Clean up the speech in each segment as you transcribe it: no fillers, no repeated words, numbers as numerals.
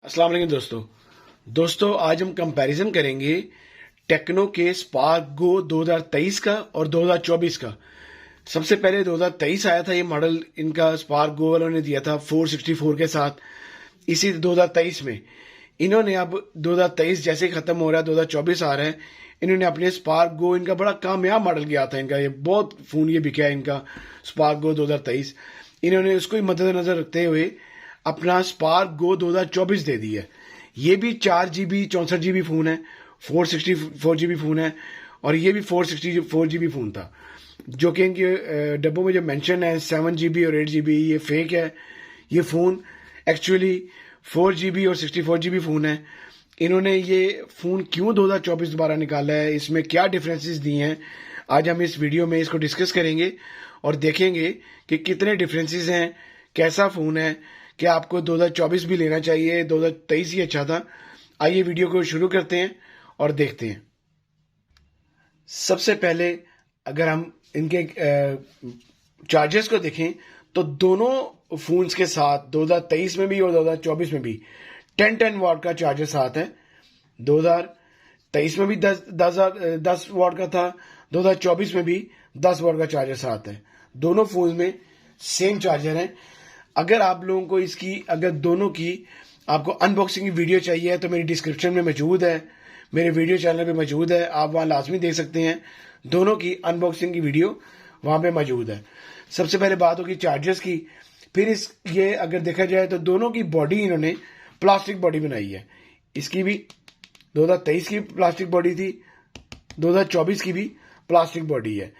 अस्सलाम वालेकुम दोस्तों आज हम कंपैरिजन करेंगे टेक्नो के स्पार्क गो 2023 का और 2024 का। सबसे पहले 2023 आया था ये मॉडल, इनका स्पार्क गो वालों ने दिया था 464 के साथ। इसी 2023 में इन्होंने अब 2023 जैसे ही खत्म हो रहा है 2024 आ रहा है, इन्होंने अपने स्पार्क गो, इनका बड़ा कामयाब मॉडल किया था इनका, ये बहुत फोन ये बिका है इनका स्पार्क गो 2023। इन्होंने उसको ही मद्देनजर रखते हुए अपना स्पार्क गो 2024 दे दी है। ये भी 4GB 64GB फोन है, 464GB फोन है, और ये भी 464GB फोन था। जो कि इनके डब्बों में जो मेंशन है 7GB और 8GB, ये फेक है। ये फोन एक्चुअली 4GB और 64GB फोन है। इन्होंने ये फोन क्यों 2024 दोबारा निकाला है, इसमें क्या डिफरेंसेस दिए हैं, आज हम इस वीडियो में इसको डिस्कस करेंगे और देखेंगे कि कितने डिफरेंसेस हैं, कैसा फोन है, क्या आपको 2024 भी लेना चाहिए, 2023 ही अच्छा था। आइए वीडियो को शुरू करते हैं और देखते हैं। सबसे पहले अगर हम इनके चार्जर्स को देखें तो दोनों फोन्स के साथ 2023 में भी और 2024 में भी 10 वाट का चार्जर साथ है। 2023 में भी 10 वाट का था, 2024 में भी 10 वाट का चार्जर साथ है। दोनों फोन में सेम चार्जर है। अगर आप लोगों को अगर दोनों की आपको अनबॉक्सिंग की वीडियो चाहिए तो मेरी डिस्क्रिप्शन में मौजूद है, मेरे वीडियो चैनल पे मौजूद है, आप वहां लाजमी देख सकते हैं। दोनों की अनबॉक्सिंग की वीडियो वहां पे मौजूद है। सबसे पहले बात होगी चार्जर्स की, फिर ये अगर देखा जाए तो दोनों की बॉडी इन्होंने प्लास्टिक बॉडी बनाई है। इसकी भी 2023 की प्लास्टिक बॉडी थी, 2024 की भी प्लास्टिक बॉडी है,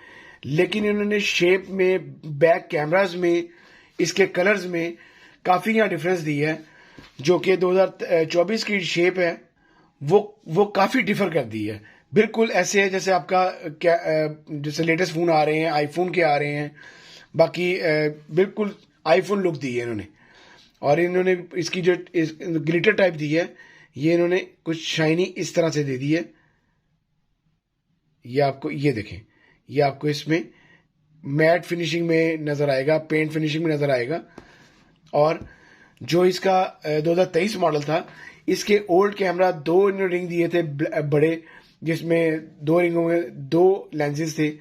लेकिन इन्होंने शेप में, बैक कैमराज में, इसके कलर्स में काफी यहाँ डिफरेंस दी है। जो कि 2024 की शेप है वो काफी डिफर कर दी है। बिल्कुल ऐसे है जैसे आपका जैसे लेटेस्ट फोन आ रहे हैं, आईफोन के आ रहे हैं, बाकी बिल्कुल आईफोन लुक दी है इन्होंने। और इन्होंने इसकी जो ग्लिटर टाइप दी है, ये इन्होंने कुछ शाइनी इस तरह से दे दी है। ये देखें, ये आपको इसमें मैट फिनिशिंग में नजर आएगा, पेंट फिनिशिंग में नजर आएगा। और जो इसका 2023 मॉडल था, इसके ओल्ड कैमरा दो इन्होंने रिंग दिए थे बड़े, जिसमें दो रिंगों में दो लेंसेज थे।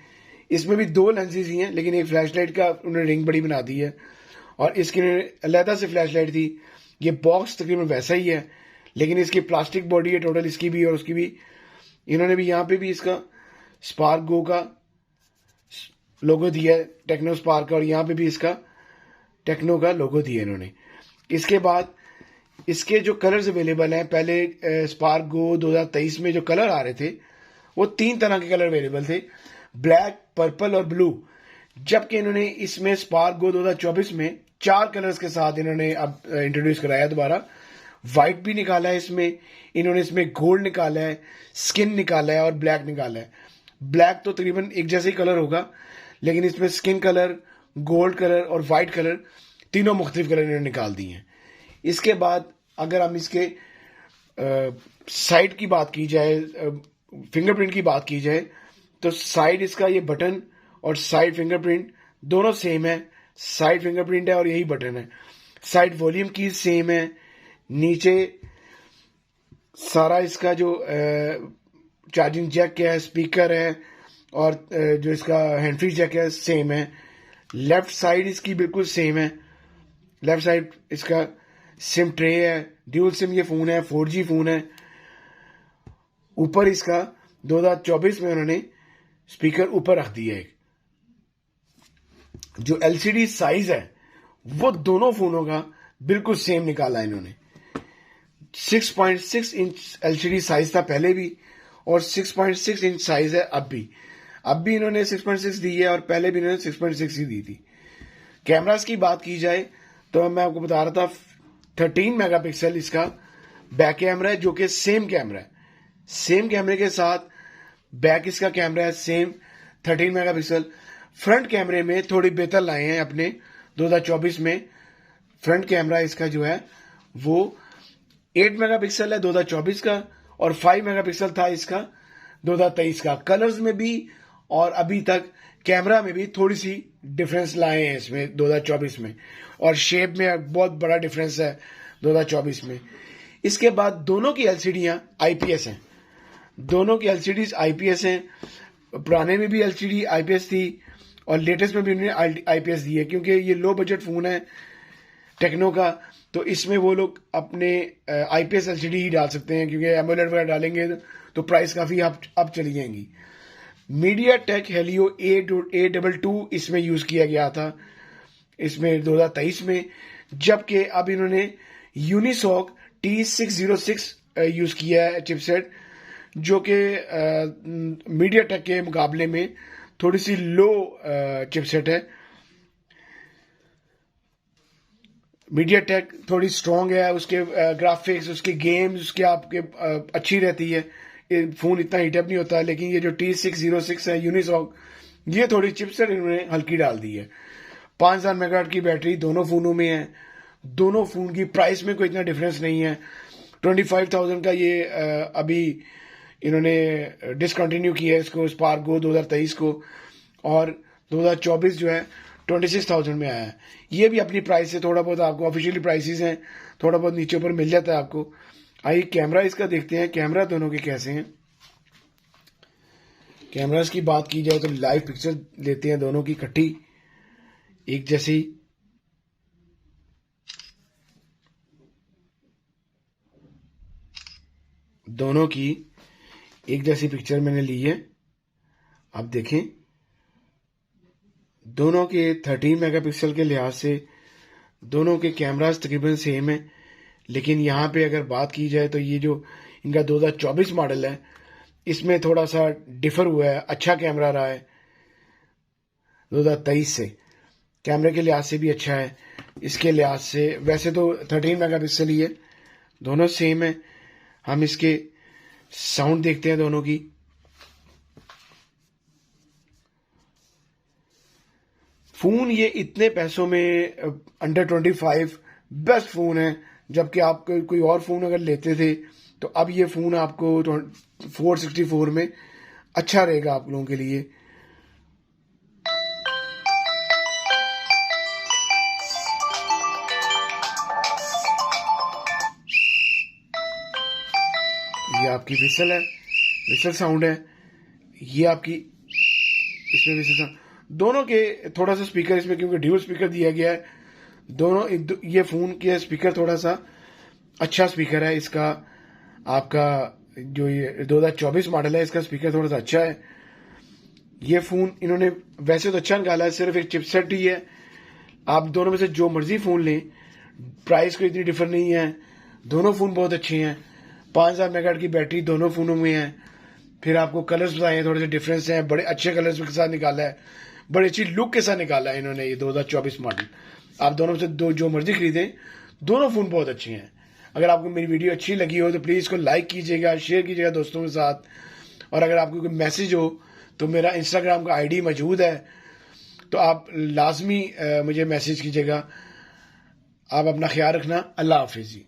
इसमें भी दो लेंसेज ही हैं, लेकिन एक फ्लैशलाइट का उन्होंने रिंग बड़ी बना दी है और इसकी अलहदा से फ्लैशलाइट थी। ये बॉक्स तकरीबन वैसा ही है, लेकिन इसकी प्लास्टिक बॉडी है टोटल, इसकी भी और उसकी भी। इन्होंने भी यहाँ पे भी इसका स्पार्क गो का लोगो दिया है, टेक्नो स्पार्क का, और यहाँ पे भी इसका टेक्नो का लोगो दिया इन्होंने। इसके बाद इसके जो कलर्स अवेलेबल हैं, पहले स्पार्क गो 2023 में जो कलर आ रहे थे वो 3 तरह के कलर अवेलेबल थे, ब्लैक, पर्पल और ब्लू। जबकि इन्होंने इसमें स्पार्क गो 2024 में 4 कलर्स के साथ इन्होंने अब इंट्रोड्यूस कराया दोबारा। व्हाइट भी निकाला है इसमें इन्होंने, इसमें गोल्ड निकाला है, स्किन निकाला है और ब्लैक निकाला है। ब्लैक तो तकरीबन एक जैसे ही कलर होगा, लेकिन इसमें स्किन कलर, गोल्ड कलर और वाइट कलर, तीनों मुख्तलिफ कलर इन्होंने निकाल दिए हैं। इसके बाद अगर हम इसके साइड की बात की जाए, फिंगरप्रिंट की बात की जाए, तो साइड इसका ये बटन और साइड फिंगरप्रिंट दोनों सेम है। साइड फिंगरप्रिंट है और यही बटन है। साइड वॉल्यूम की सेम है। नीचे सारा इसका जो चार्जिंग जैक है, स्पीकर है और जो इसका हैंड फ्री जैक है सेम है। लेफ्ट साइड इसकी बिल्कुल सेम है। लेफ्ट साइड इसका सिम ट्रे है, ड्यूल सिम ये फोन है, 4G फोन है। ऊपर इसका 2024 में उन्होंने स्पीकर ऊपर रख दिया है। जो LCD साइज है वो दोनों फोनों का बिल्कुल सेम निकाला इन्होंने। 6.6 इंच LCD साइज था पहले भी और 6.6 इंच साइज है अब भी इन्होंने 6.6 दी है और पहले भी इन्होंने 6.6 ही दी थी। कैमरास की बात की जाए तो मैं आपको बता रहा था 13 मेगापिक्सल इसका बैक कैमरा है, जो कि सेम कैमरा है। सेम कैमरे के साथ बैक इसका कैमरा है सेम 13 मेगापिक्सल। फ्रंट कैमरे में थोड़ी बेहतर लाए हैं अपने 2024 में। फ्रंट कैमरा इसका जो है वो 8 मेगापिक्सल है 2024 का और 5 मेगापिक्सल था इसका 2023 का। कलर्स में भी और अभी तक कैमरा में भी थोड़ी सी डिफरेंस लाए हैं इसमें 2024 में, और शेप में बहुत बड़ा डिफरेंस है 2024 में। इसके बाद दोनों की एलसीडियां आईपीएस हैं, दोनों की एलसीडीज आईपीएस हैं। पुराने में भी एलसीडी आईपीएस थी और लेटेस्ट में भी उन्होंने आईपीएस दी है, क्योंकि ये लो बजट फोन है टेक्नो का, तो इसमें वो लोग अपने आईपीएस एलसीडी ही डाल सकते हैं, क्योंकि एमोलेड वगैरह डालेंगे तो प्राइस काफी अप चली जाएंगी। मीडिया टेक हेलियो A22 इसमें यूज किया गया था इसमें 2023 में, जबकि अब इन्होंने यूनिसॉक T606 यूज किया है चिपसेट, जो कि मीडिया टेक के मुकाबले में थोड़ी सी लो चिपसेट है। मीडिया टेक थोड़ी स्ट्रॉन्ग है, उसके ग्राफिक्स, उसके गेम्स, उसके आपके अच्छी रहती है, फोन इतना हीटअप नहीं होता। लेकिन ये जो T606 है यूनिसॉक, ये थोड़ी चिपसेट इन्होंने हल्की डाल दी है। 5000 मेगाहर्ट्ज की बैटरी दोनों फोनों में है। दोनों फोन की प्राइस में कोई इतना डिफरेंस नहीं है। 25,000 का ये अभी इन्होंने डिसकंटिन्यू किया है इसको, स्पार्क गो 2023 को, और 2024 जो है 26,000 में आया है। ये भी अपनी प्राइस से थोड़ा बहुत आपको, ऑफिशियली प्राइसेस हैं, थोड़ा बहुत नीचे ऊपर मिल जाता है आपको। आइए कैमरा इसका देखते हैं, कैमरा दोनों के कैसे हैं। कैमरास की बात की जाए तो लाइव पिक्चर लेते हैं दोनों की इकट्ठी एक जैसी। दोनों की एक जैसी पिक्चर मैंने ली है, आप देखें। दोनों के 13 मेगापिक्सल के लिहाज से दोनों के कैमरास तकरीबन सेम है, लेकिन यहाँ पे अगर बात की जाए तो ये जो इनका 2024 मॉडल है, इसमें थोड़ा सा डिफर हुआ है, अच्छा कैमरा रहा है 2023 से, कैमरे के लिहाज से भी अच्छा है। इसके लिहाज से वैसे तो 13 मेगापिक्सल ही है, दोनों सेम है। हम इसके साउंड देखते हैं दोनों की। फोन ये इतने पैसों में अंडर 25 बेस्ट फोन है, जबकि आप कोई और फोन अगर लेते थे तो अब ये फोन आपको 464 में अच्छा रहेगा आप लोगों के लिए। ये आपकी विसल है, विसल साउंड है, ये आपकी इसमें विसल साउंड। दोनों के थोड़ा सा स्पीकर इसमें, क्योंकि ड्यूल स्पीकर दिया गया है, दोनों ये फोन के स्पीकर थोड़ा सा अच्छा स्पीकर है इसका। आपका जो ये 2024 मॉडल है, इसका स्पीकर थोड़ा सा अच्छा है। ये फोन इन्होंने वैसे तो अच्छा निकाला है, सिर्फ एक चिपसेट ही है। आप दोनों में से जो मर्जी फोन लें, प्राइस कोई इतनी डिफर नहीं है, दोनों फोन बहुत अच्छे हैं। 5000 मेगाहर्ट्ज की बैटरी दोनों फोनों में है। फिर आपको कलर्स बताए हैं, थोड़े से डिफरेंस हैं, बड़े अच्छे कलर्स के साथ निकाला है, बड़ी अच्छी लुक के साथ निकाला है इन्होंने ये 2024 मॉडल। आप दोनों में से जो मर्जी खरीदें, दोनों फोन बहुत अच्छे हैं। अगर आपको मेरी वीडियो अच्छी लगी हो तो प्लीज़ इसको लाइक कीजिएगा, शेयर कीजिएगा दोस्तों के साथ। और अगर आपको कोई मैसेज हो तो मेरा इंस्टाग्राम का आईडी मौजूद है, तो आप लाजमी मुझे मैसेज कीजिएगा। आप अपना ख्याल रखना। अल्लाह हाफिज़ जी।